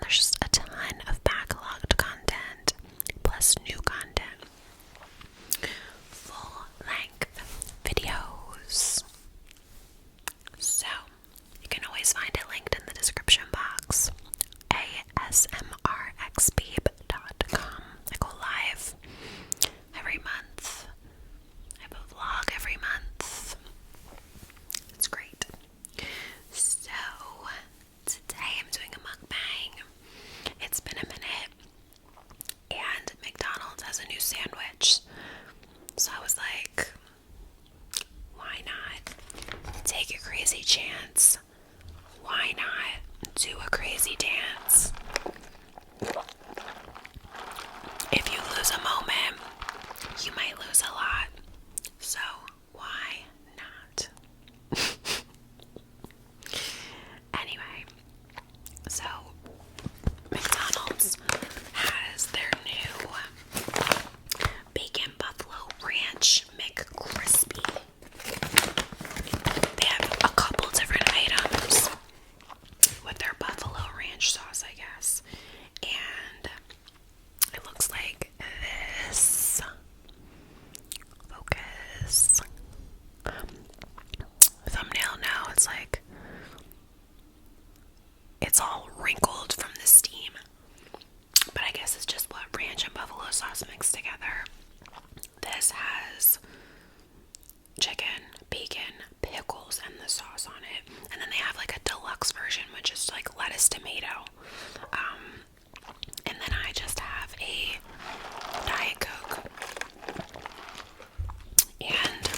there's just a ton of backlogged content, plus new content, full-length videos. So, you can always find it linked in the description box. asmrxbabe.com. I go live every month. I have a vlog every month. It's great. So, today I'm doing a mukbang. It's been a minute, and McDonald's has a new sandwich. So I was like, why not take a crazy chance? Why not do a crazy dance? If you lose a moment, you might lose a lot. So why not? Anyway, so McDonald's has their new bacon buffalo ranch McCrispy. They have a couple different items with their buffalo ranch sauce, I guess. And it looks like this. Focus. Thumbnail now, it's like it's all wrinkled from the steam. But I guess it's just what ranch and buffalo sauce mixed together. This has chicken, bacon, pickles, and the sauce on it. And then they have like a deluxe version, which is like lettuce, tomato. And then I just have a Diet Coke and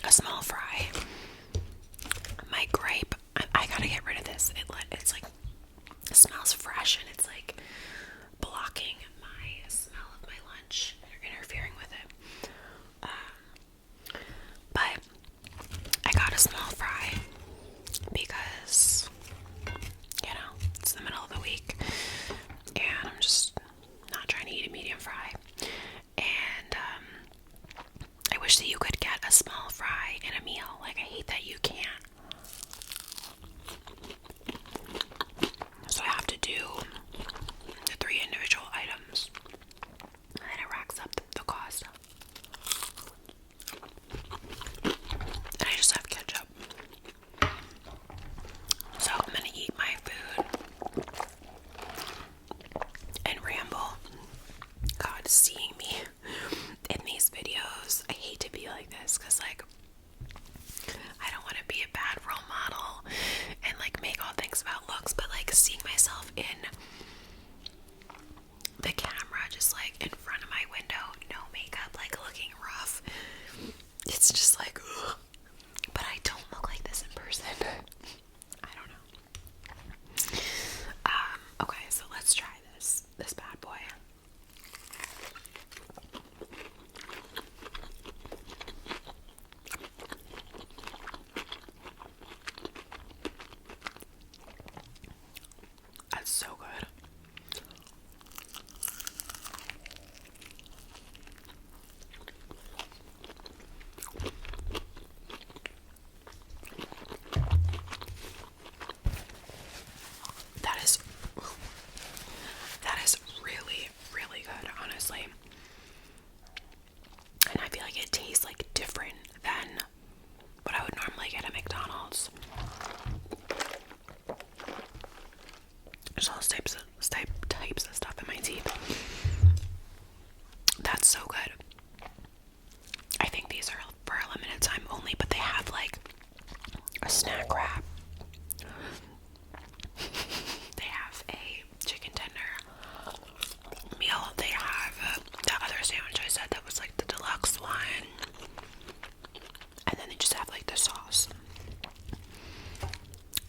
a small fry. My gripe, I gotta get rid of this. It's like, it smells fresh, and it's like blocking my smell of my lunch, or interfering with it. But I got a small fry because, you know, it's the middle of the week, and I'm just not trying to eat a medium fry. And I wish that you could get a small fry in a meal. Like, I hate that you can't. So I have to do the 3 individual items, and then it racks up the cost. And I just have ketchup. So I'm gonna eat my food and ramble. God, seeing me in these videos, I hate to be like this, because like, I don't want to be a bad role model and like make all things about looks, but like seeing myself in the camera, just like in front of my window, no makeup, like looking rough, it's just like, ugh. But I don't look like this in person. I don't know. Okay, so let's try this bad boy. That's so good. That is really, really good, honestly. And I feel like it tastes like different than what I would normally get at McDonald's. There's all types of stuff in my teeth. That's so good. I think these are for a limited time only, but they have like a snack wrap. They have a chicken tender meal. They have the other sandwich I said that was like the deluxe one. And then they just have like the sauce.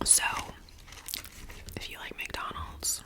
So, if you like McDonald's,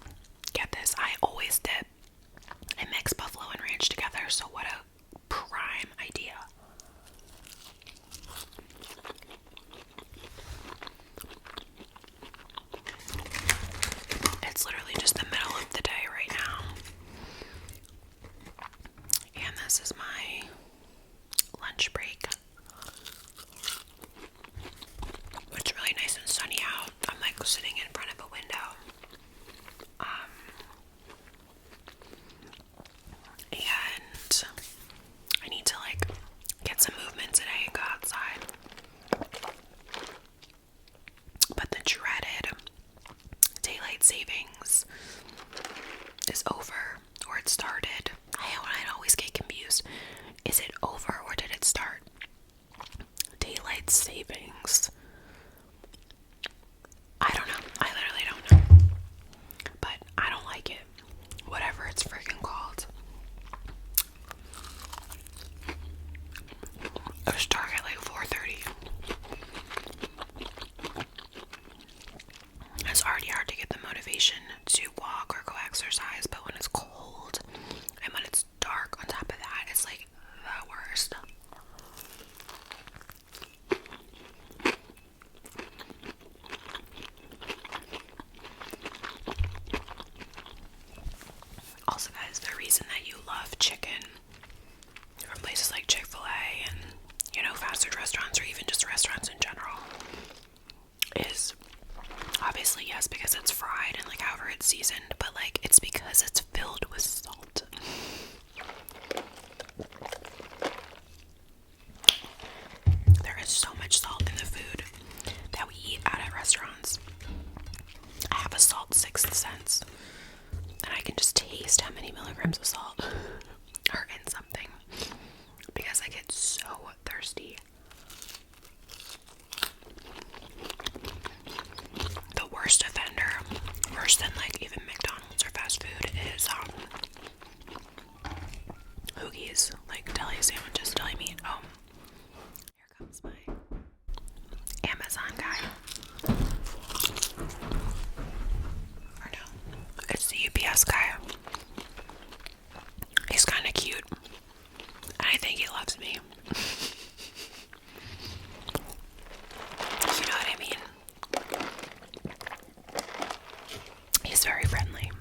is over or it started. I always get confused. Is it over or did it start? Daylight savings. I don't know. I literally don't know. But I don't like it. Whatever it's freaking called. It was dark at like 4:30. It's already hard to get the motivation to walk or go exercise, but when it's cold and when it's dark on top of that, it's like the worst. Also, guys, the reason that you love chicken from places like Chick-fil-A and, fast food restaurants or even just restaurants in general is obviously, yes, because it's fried and like however it's seasoned, but like it's because it's filled with salt. There is so much salt in the food that we eat out at restaurants. I have a salt sixth sense, and I can just taste how many milligrams of salt are in something because I get so thirsty. The worst offender, worse than like even McDonald's or fast food, is Hoagies, like deli sandwiches, deli meat. Oh, here comes my Amazon guy. Or no, it's the UPS guy. He's kind of cute, and I think he loves me. You know what I mean? He's very friendly.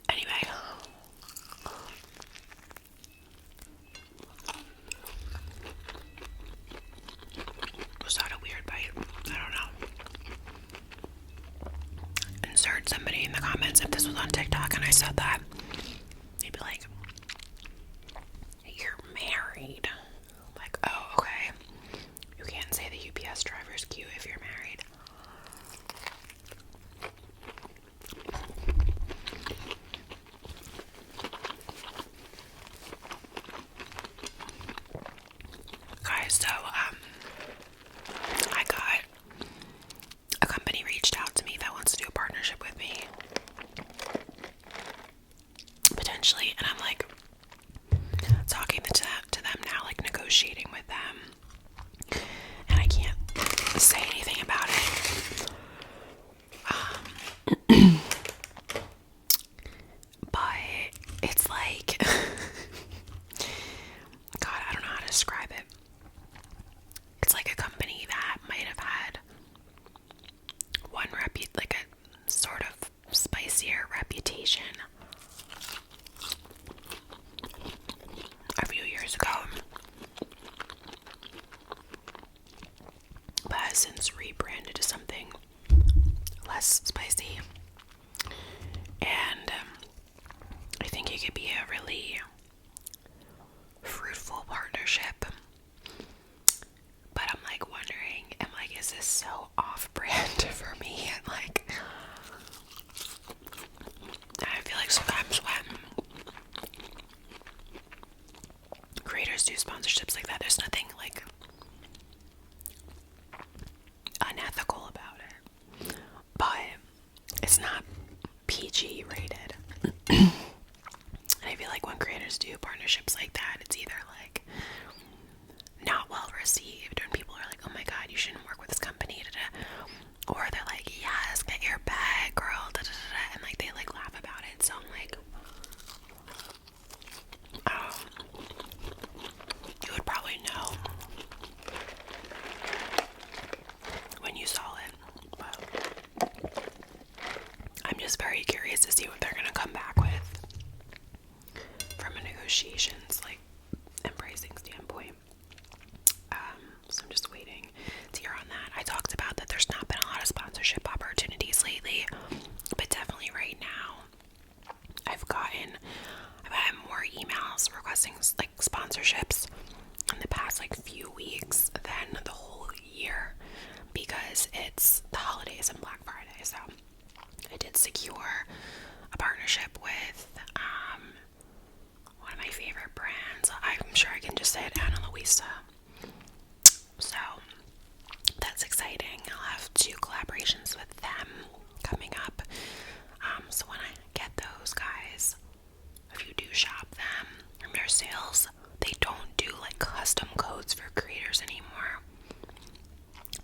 Anyway. Was that a weird bite? I don't know. Insert somebody in the comments if this was on TikTok and I said that. They'd be like, you're married. Like, oh, okay. You can't say the UPS driver's cute if you're married. Guys, so, I got a company reached out to me that wants to do a partnership with me. Potentially, and I'm like talking to them now, like negotiating with them. And I can't say anything about it. But it's like, God, I don't know how to describe it. It's like a company that might have had like a sort of spicier reputation a few years ago, but has since rebranded to something less spicy. And I think it could be a really fruitful partnership. But I'm like wondering, is this so off-brand for me? And like, I feel like sometimes when creators do sponsorships like that, there's nothing like unethical about it, but it's not PG rated. And I feel like when creators do partnerships like that, it's either like not well received when people are like, oh my god, you shouldn't work with this company, or they're like, yes, get your bag, girl, and like they like laugh about it. So I'm like, you would probably know when you saw it, but I'm just very curious to see what they're gonna come back with from a negotiations like and pricing standpoint. So I'm just waiting to hear on that. I talked about that there's not been a lot of sponsorship opportunities lately, but definitely right now I've had more emails requesting like sponsorships in the past like few weeks than the whole year, because it's the holiday holidays and Black Friday. So I did secure a partnership with one of my favorite brands. I'm sure I can just say it, Ana Luisa. So that's exciting. I'll have 2 collaborations with them coming up. So when I get those, guys, if you do shop them from their sales, they don't do like custom codes for creators anymore.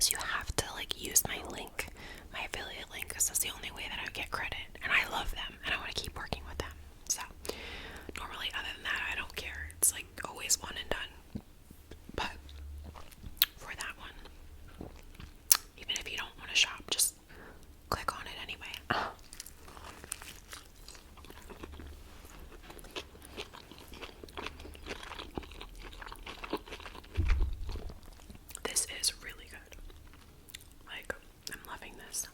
So you have to like use my link, my affiliate link, because that's the only way that I get credit. And I love them and I want to keep working with them. So normally, other than that, I don't care. It's like always one and done. But for that one, even if you don't want to shop, just click on it anyway. This is really good. Like, I'm loving this.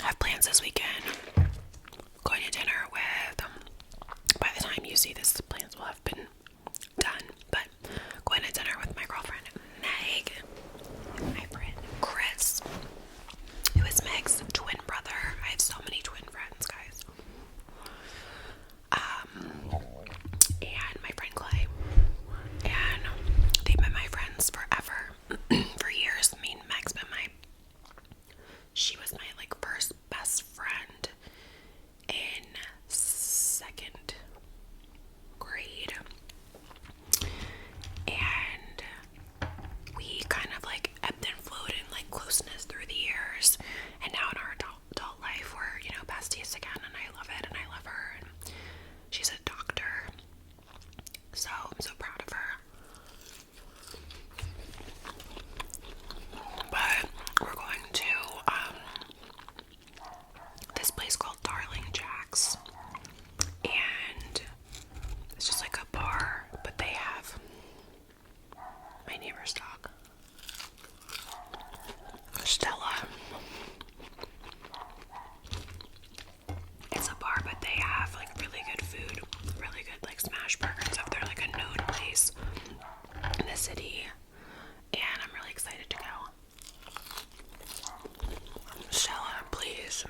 I have plans this weekend. Going to dinner with, by the time you see this, the plans will have been done, but going to dinner with my girlfriend Meg, my friend Chris, who is Meg's twin brother. I have so many twin friends, guys. And my friend Clay, and they've been my friends forever, for years. I mean, Meg's been she was my like first best friend in 2nd grade, and we kind of like ebbed and flowed in like closeness through the years, and now in our adult life we're, you know, besties again, and I love it, and I love her, and she's a doctor, so I'm so proud of her. But we're going to this place called Darling Jack's, and it's just like a bar, but they have my neighbor's dog, Stella. It's a bar, but they have like really good food, really good like smash burger and stuff. They're like a known place in the city, and I'm really excited to go. Stella, please.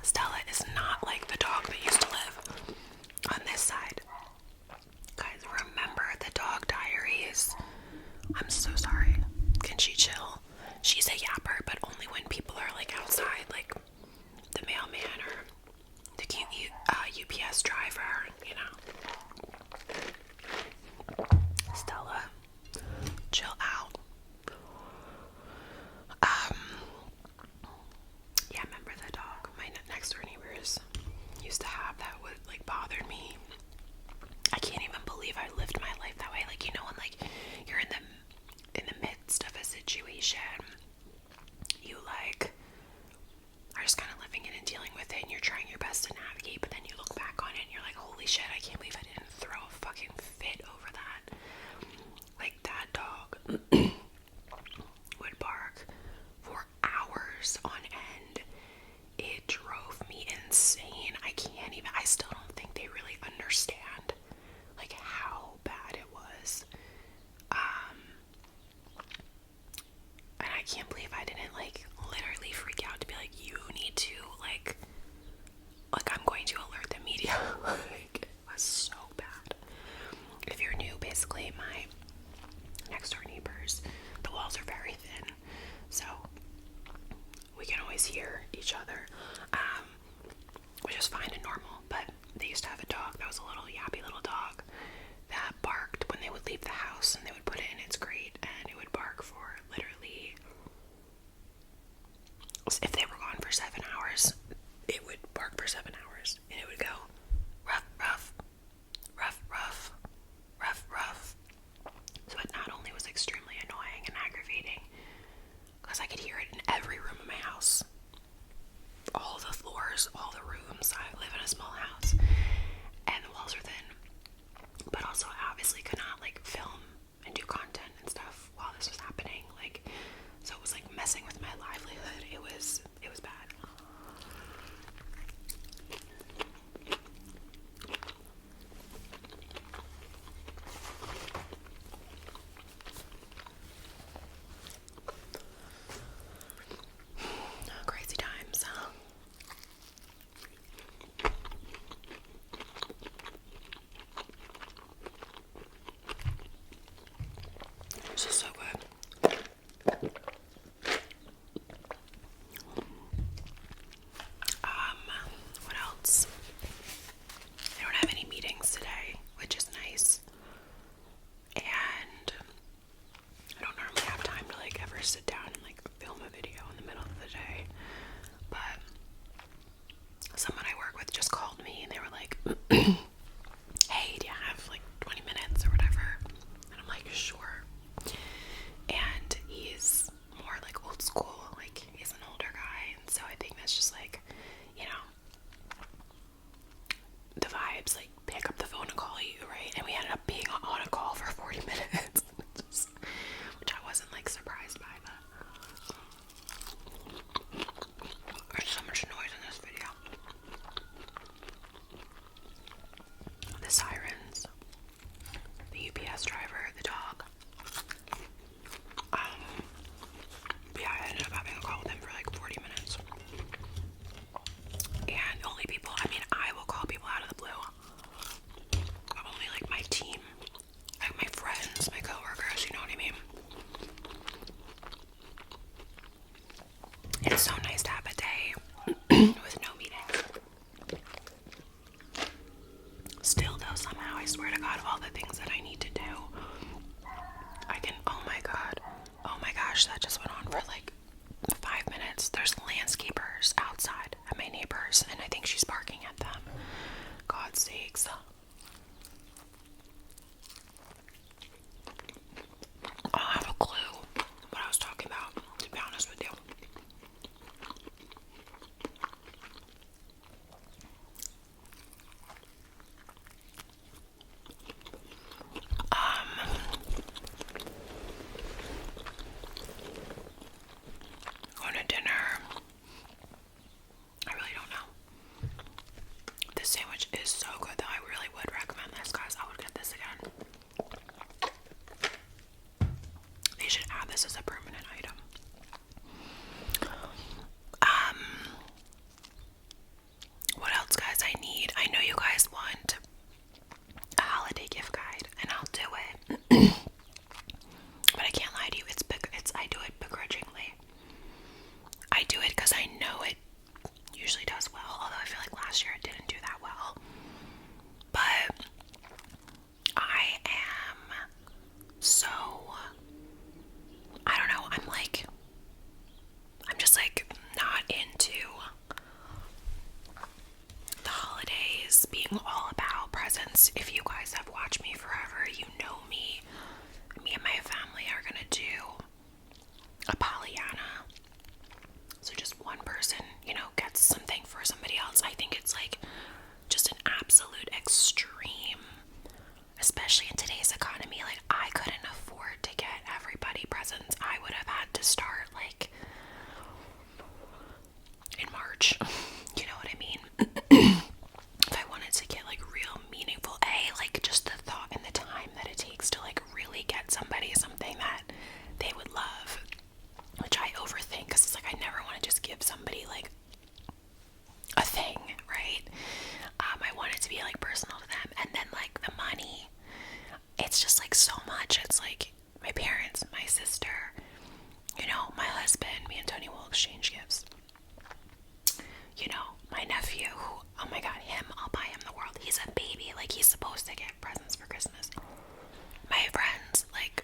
Stella is not like the dog that used to live on this side. Guys, remember the dog diaries? I'm so sorry. Can she chill? She's a yapper, but only when people are like outside, like the mailman or the cute UPS driver, you know. Stella, chill out. Yeah, remember the dog my next door neighbors used to have that would like bother me. I can't even believe I lived my life that way. Like, you know, when like you're in the midst of a situation, you like are just kind of living it and dealing with it, and you're trying your best to navigate, but then you look back on it and you're like, holy shit, I can't believe I didn't throw a fucking fit over that. Like, that dog would bark for hours on end. It drove me insane. I still don't think they really understand like how bad it was. And I can't believe I didn't like literally freak out to be like, you need to like I'm going to alert the media. Like, it was so bad. If you're new, basically my next door neighbors, the walls are very thin, so we can always hear each other, which is fine and normal. But they used to have a dog that was a little yappy little dog that barked when they would leave the house, and they would put it in its crate, and it would bark for literally, if they were gone for 7 hours, it would bark for 7 hours, and it would go ruff, ruff, ruff, ruff, ruff, rough. So it not only was extremely annoying and aggravating, because I could hear it in every room of my house, all the floors, all the rooms. I live in a small house, and the walls are thin, but also I obviously could not like film it's like my parents, my sister, you know, my husband, me and Tony will exchange gifts. You know, my nephew, who, oh my god, him, I'll buy him the world. He's a baby, like he's supposed to get presents for Christmas. My friends, like,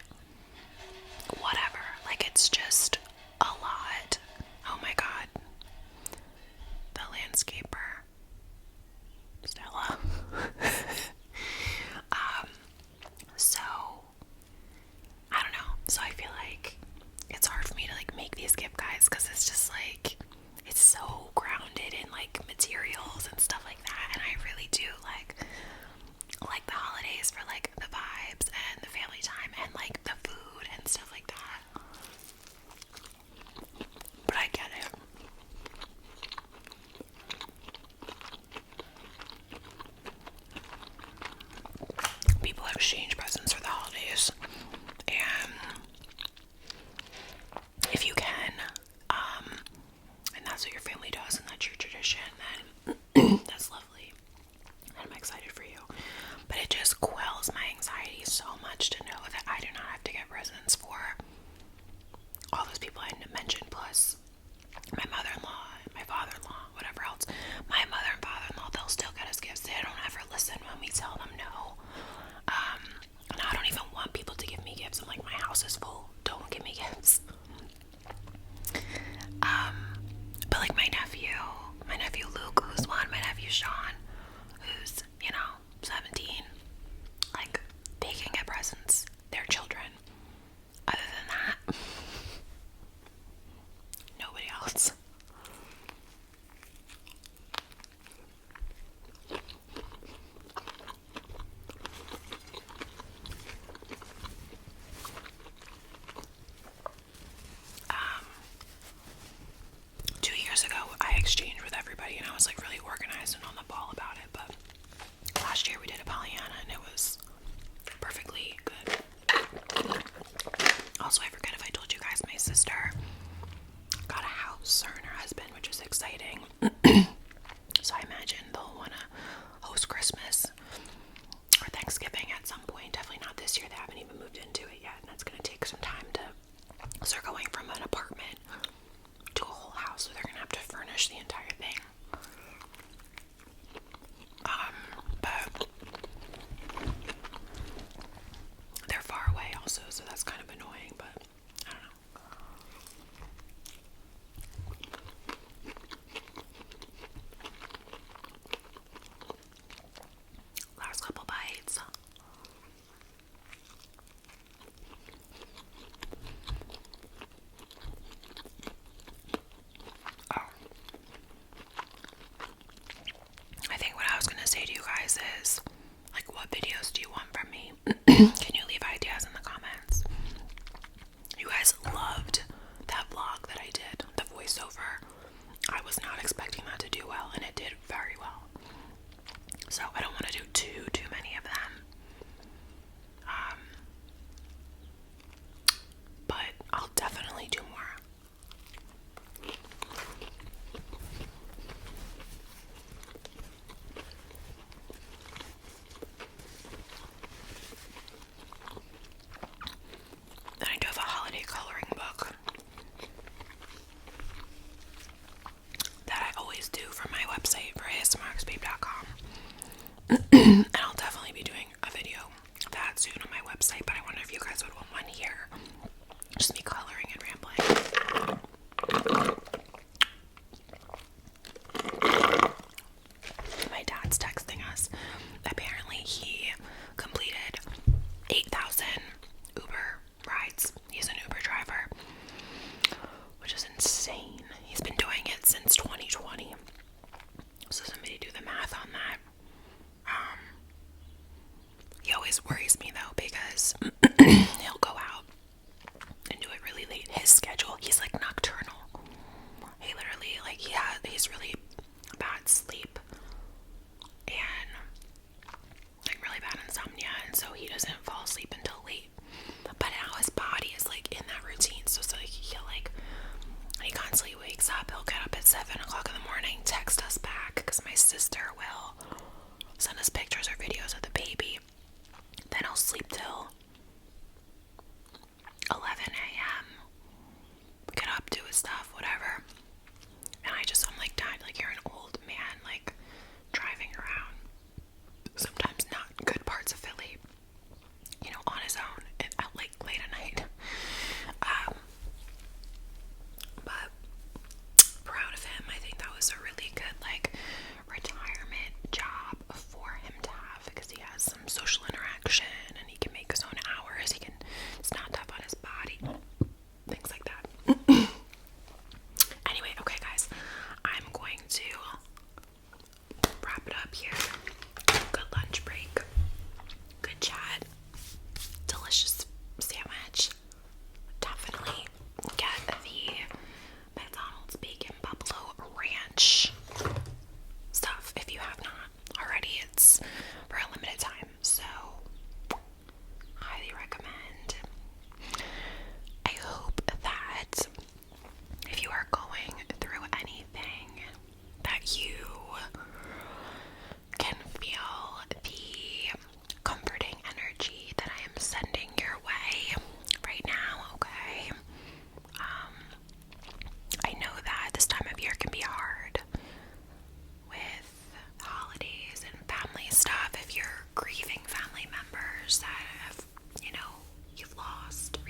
whatever, like it's just a lot. Oh my god. The landscaper. Stella. So, I don't know. So I feel like it's hard for me to like make these gift guides because it's just like, it's so grounded in like materials and stuff like that, and I really do like the holidays for like the vibes and the family time and like the food and stuff like that. But I get it. People exchange presents for the holidays, and if you can, and that's what your family does and that's your tradition, then that's lovely. And I'm excited for you. But it just quells my anxiety so much to know that I do not have to get presents for all those people I mentioned, plus my mother-in-law, my father-in-law, whatever else. My mother and father-in-law, they'll still get us gifts. They don't ever listen when we tell them no. And I don't even want people to give me gifts. I'm like, my house is full. Don't give me gifts. But like my nephew Luke, who's one, my nephew Sean, who's, you know, 17, like, they can get presents. They're children. Other than that, nobody else.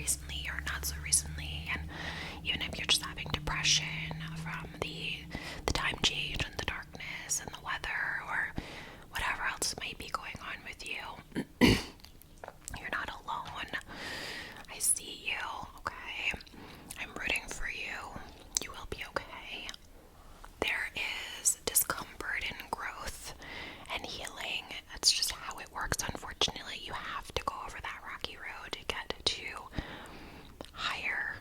recently or not so recently, and even if you're just having depression from the time change and the darkness and the weather or whatever else might be going on with you, you're not alone. I see you, okay? I'm rooting for you. You will be okay. There is discomfort and growth and healing. That's just how it works. Unfortunately, you have to go over that rocky road to get to higher,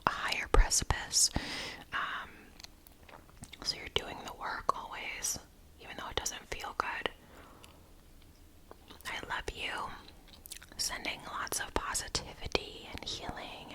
a higher precipice. So you're doing the work always, even though it doesn't feel good. I love you. Sending lots of positivity and healing